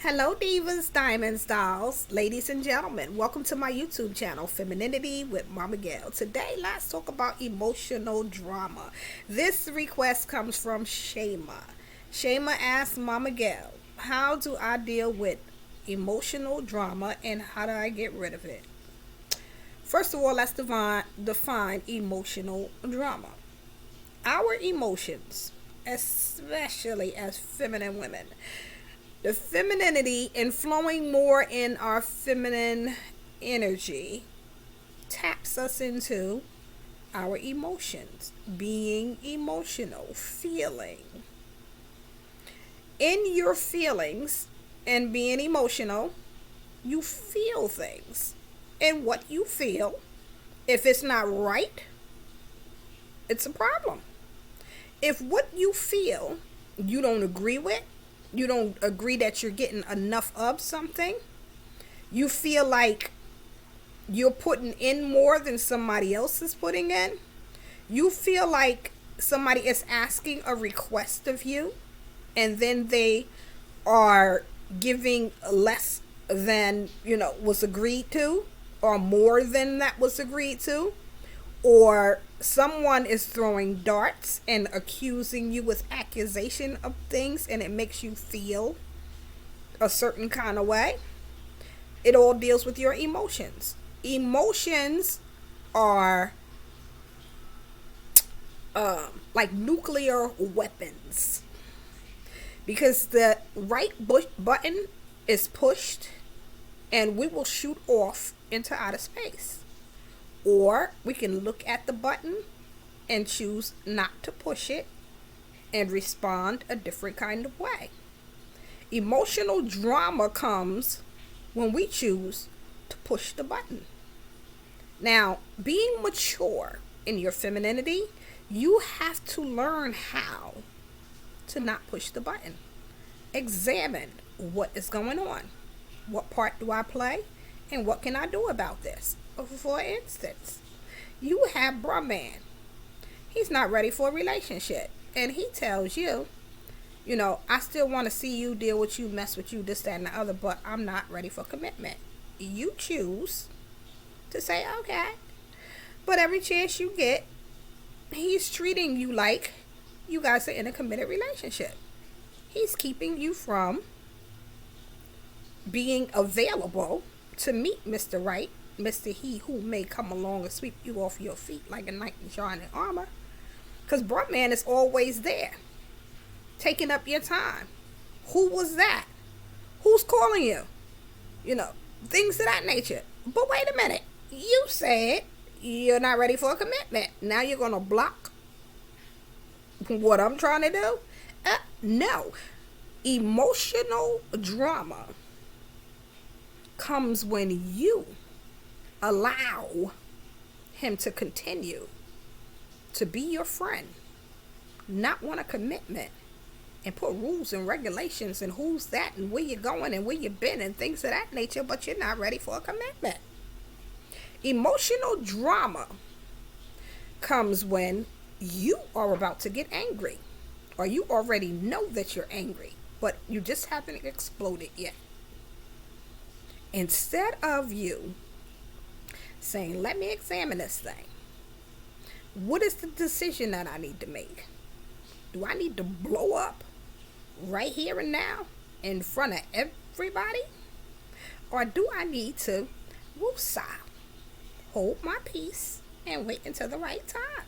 Hello, divas, diamonds, dolls, ladies and gentlemen. Welcome to my YouTube channel, Femininity with Mama Gail. Today, let's talk about emotional drama. This request comes from Shayma. Shayma asks Mama Gail, how do I deal with emotional drama and how do I get rid of it? First of all, let's define emotional drama. Our emotions, especially as feminine women, the femininity and flowing more in our feminine energy taps us into our emotions, being emotional, feeling. In your feelings and being emotional, you feel things. And what you feel, if it's not right, it's a problem. If what you feel you don't agree with, you don't agree that you're getting enough of something, you feel like you're putting in more than somebody else is putting in, you feel like somebody is asking a request of you and then they are giving less than was agreed to, or more than that was agreed to, or someone is throwing darts and accusing you with accusation of things and it makes you feel a certain kind of way. It all deals with your emotions. Emotions are like nuclear weapons, because the right button is pushed and we will shoot off into outer space. Or we can look at the button and choose not to push it and respond a different kind of way. Emotional drama comes when we choose to push the button. Now, being mature in your femininity, you have to learn how to not push the button. Examine what is going on. What part do I play? And what can I do about this? For instance, you have bruh man. He's not ready for a relationship. And he tells you, I still want to see you, deal with you, mess with you, this, that, and the other, but I'm not ready for commitment. You choose to say, okay. But every chance you get, he's treating you like you guys are in a committed relationship. He's keeping you from being available to meet Mr. Right, Mr. He who may come along and sweep you off your feet like a knight in shining armor. Because bruh man is always there, taking up your time. Who was that? Who's calling you? Things of that nature. But wait a minute. You said you're not ready for a commitment. Now you're going to block what I'm trying to do? No. Emotional drama comes when you allow him to continue to be your friend, not want a commitment, and put rules and regulations and who's that and where you're going and where you've been and things of that nature, but you're not ready for a commitment. Emotional drama comes when you are about to get angry, or you already know that you're angry, but you just haven't exploded yet. Instead of you saying, let me examine this thing, what is the decision that I need to make? Do I need to blow up right here and now in front of everybody? Or do I need to woosah, hold my peace, and wait until the right time?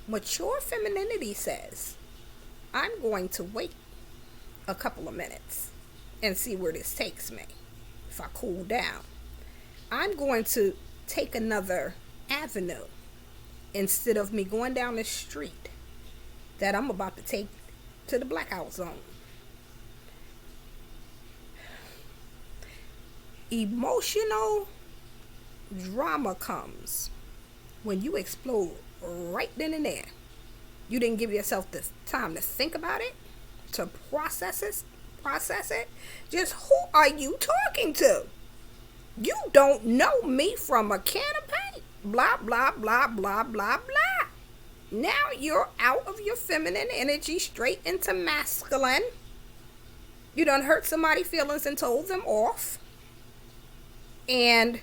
Mature femininity says, I'm going to wait a couple of minutes and see where this takes me. If I cool down, I'm going to take another avenue instead of me going down the street that I'm about to take to the blackout zone. Emotional drama comes when you explode right then and there. You didn't give yourself the time to think about it, to process it. Just who are you talking to? You don't know me from a can of paint. Blah, blah, blah, blah, blah, blah. Now you're out of your feminine energy straight into masculine. You done hurt somebody's feelings and told them off, and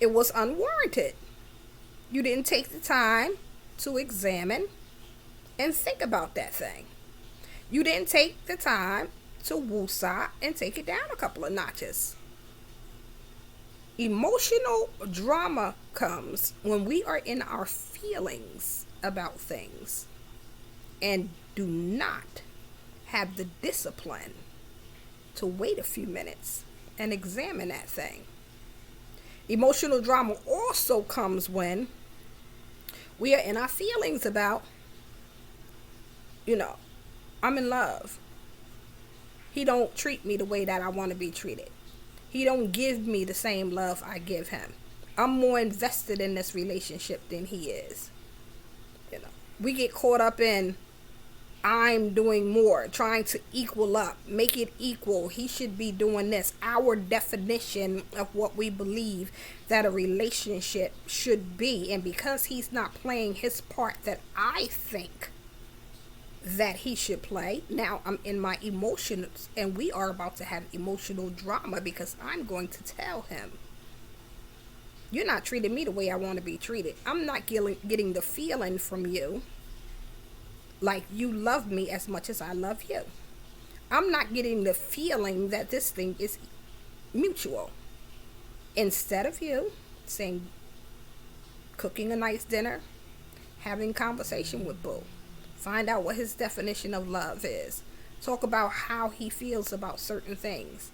it was unwarranted. You didn't take the time to examine and think about that thing. You didn't take the time to woosah and take it down a couple of notches. Emotional drama comes when we are in our feelings about things and do not have the discipline to wait a few minutes and examine that thing. Emotional drama also comes when we are in our feelings about, I'm in love. He don't treat me the way that I want to be treated. He don't give me the same love I give him. I'm more invested in this relationship than he is. We get caught up in I'm doing more, trying to equal up, make it equal. He should be doing this. Our definition of what we believe that a relationship should be. And because he's not playing his part that I think that he should play, now I'm in my emotions, and we are about to have emotional drama because I'm going to tell him, you're not treating me the way I want to be treated. I'm not getting the feeling from you like you love me as much as I love you. I'm not getting the feeling that this thing is mutual. Instead of you saying, cooking a nice dinner, having conversation with boo, find out what his definition of love is, talk about how he feels about certain things,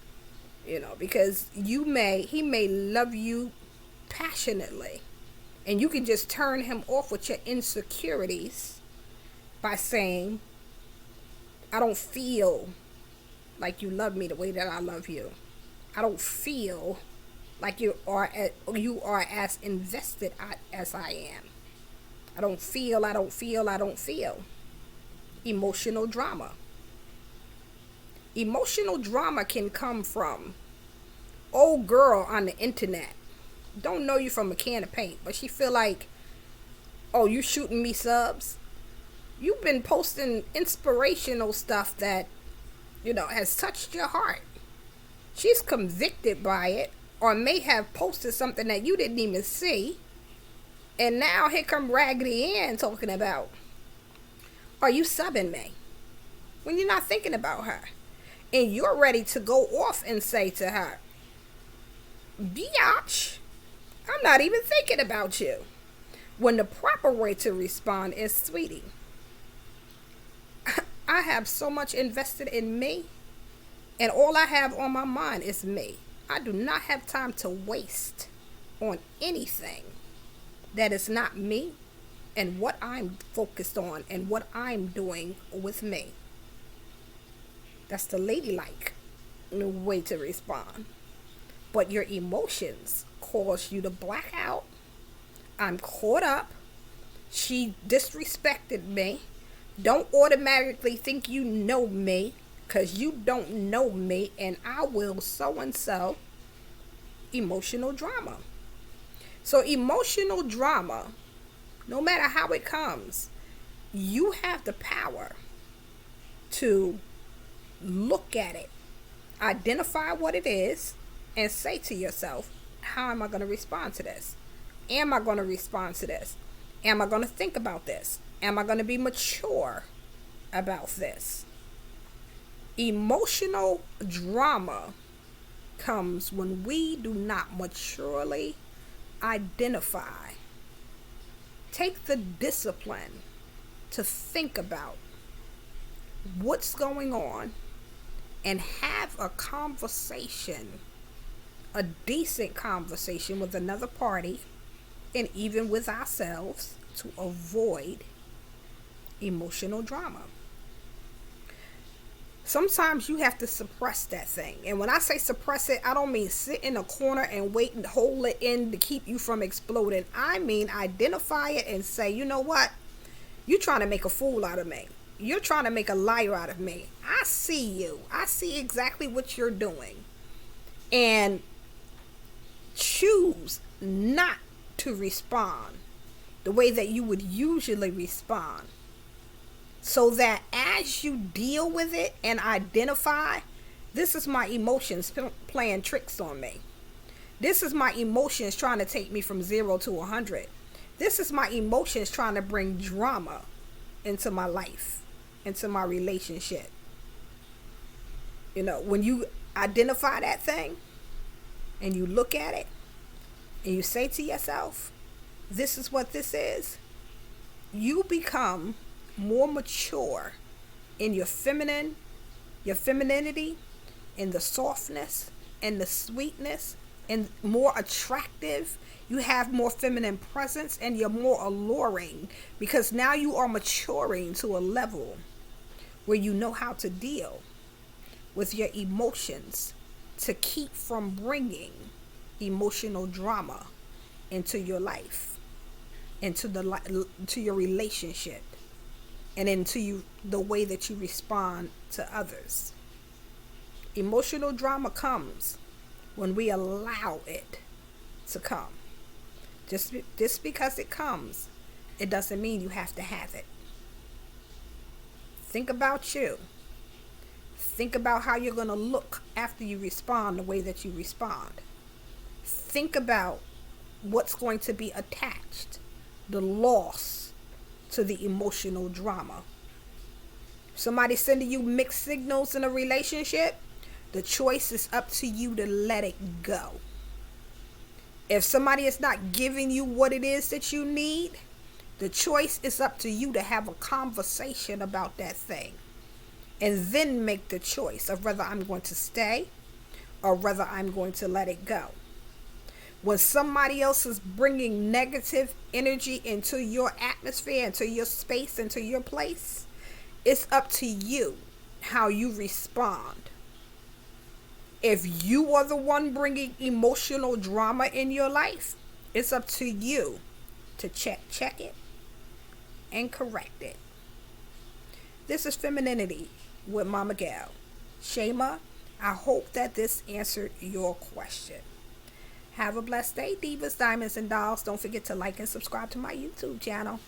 because he may love you passionately, and you can just turn him off with your insecurities by saying, I don't feel like you love me the way that I love you. I don't feel like you are as invested as I am. I don't feel. Emotional drama. Emotional drama can come from old girl on the internet. Don't know you from a can of paint, but she feel like, oh, you shooting me subs? You've been posting inspirational stuff that, has touched your heart. She's convicted by it, or may have posted something that you didn't even see. And now here come Raggedy Ann talking about, are you subbing me? When you're not thinking about her. And you're ready to go off and say to her, biatch, I'm not even thinking about you. When the proper way to respond is, sweetie, I have so much invested in me, and all I have on my mind is me. I do not have time to waste on anything that is not me and what I'm focused on and what I'm doing with me. That's the ladylike way to respond. But your emotions cause you to black out. I'm caught up. She disrespected me. Don't automatically think you know me, because you don't know me, and I will so and so. Emotional drama. So emotional drama, no matter how it comes, you have the power to look at it, identify what it is, and say to yourself, how am I going to respond to this? Am I going to respond to this? Am I going to think about this? Am I going to be mature about this? Emotional drama comes when we do not maturely identify, take the discipline to think about what's going on and have a conversation, a decent conversation with another party and even with ourselves to avoid emotional drama. Sometimes you have to suppress that thing. And when I say suppress it, I don't mean sit in a corner and wait and hold it in to keep you from exploding. I mean identify it and say, you know what? You're trying to make a fool out of me. You're trying to make a liar out of me. I see you. I see exactly what you're doing. And choose not to respond the way that you would usually respond. so that as you deal with it and identify, this is my emotions playing tricks on me. This is my emotions trying to take me from 0 to 100. This is my emotions trying to bring drama into my life, into my relationship. You know, when you identify that thing and you look at it and you say to yourself, this is what this is, you become more mature in your femininity, in the softness and the sweetness, and more attractive. You have more feminine presence and you're more alluring because now you are maturing to a level where you know how to deal with your emotions to keep from bringing emotional drama into your life, to your relationship, and into the way that you respond to others. Emotional drama comes when we allow it to come. Just because it comes, it doesn't mean you have to have it. Think about you. Think about how you're going to look after you respond the way that you respond. Think about what's going to be attached, the loss to the emotional drama. Somebody sending you mixed signals in a relationship, the choice is up to you to let it go. If somebody is not giving you what it is that you need, the choice is up to you to have a conversation about that thing. And then make the choice of whether I'm going to stay or whether I'm going to let it go. When somebody else is bringing negative energy into your atmosphere, into your space, into your place, it's up to you how you respond. If you are the one bringing emotional drama in your life, it's up to you to check it and correct it. This is Femininity with Mama Gail. Shema, I hope that this answered your question. Have a blessed day, divas, diamonds, and dolls. Don't forget to like and subscribe to my YouTube channel.